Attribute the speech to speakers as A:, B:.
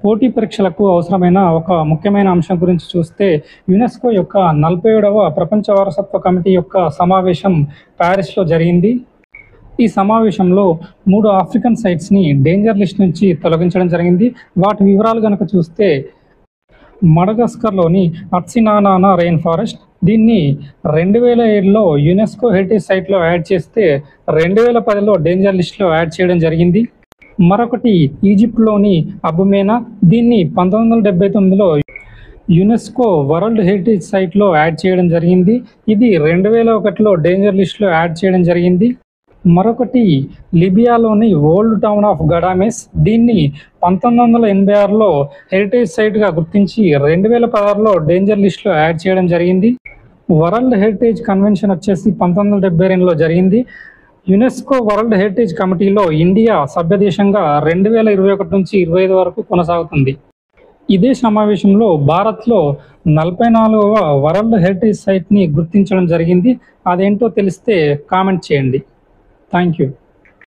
A: పోటీ పరీక్షలకు అవసరమైన ఒక ముఖ్యమైన అంశం గురించి చూస్తే యునెస్కో యొక్క 47వ ప్రపంచ వారసత్వ కమిటీ యొక్క సమావేశం ప్యారిస్లో జరిగింది. ఈ సమావేశంలో 3 ఆఫ్రికన్ సైట్స్ని డేంజర్ లిస్ట్ నుంచి తొలగించడం జరిగింది. వాటి వివరాలు కనుక చూస్తే మడగాస్కర్లోని అట్సినానానా రెయిన్ ఫారెస్ట్, దీన్ని 2007లో యునెస్కో హెరిటేజ్ సైట్లో యాడ్ చేస్తే 2010లో డేంజర్ లిస్ట్లో యాడ్ చేయడం జరిగింది. మరొకటి ఈజిప్ట్లోని అబుమేనా, దీన్ని 1979లో యునెస్కో వరల్డ్ హెరిటేజ్ సైట్లో యాడ్ చేయడం జరిగింది. ఇది 2001లో డేంజర్ లిస్ట్లో యాడ్ చేయడం జరిగింది. మరొకటి లిబియాలోని ఓల్డ్ టౌన్ ఆఫ్ గడామెస్, దీన్ని 1986లో హెరిటేజ్ సైట్గా గుర్తించి 2016లో డేంజర్ లిస్ట్లో యాడ్ చేయడం జరిగింది. వరల్డ్ హెరిటేజ్ కన్వెన్షన్ వచ్చేసి 1972లో జరిగింది. యునెస్కో వరల్డ్ హెరిటేజ్ కమిటీలో ఇండియా సభ్యదేశంగా 2021 నుంచి 25 వరకు కొనసాగుతుంది. ఇదే సమావేశంలో భారత్లో 44వ వరల్డ్ హెరిటేజ్ సైట్ని గుర్తించడం జరిగింది. అదేంటో తెలిస్తే కామెంట్ చేయండి. Thank you.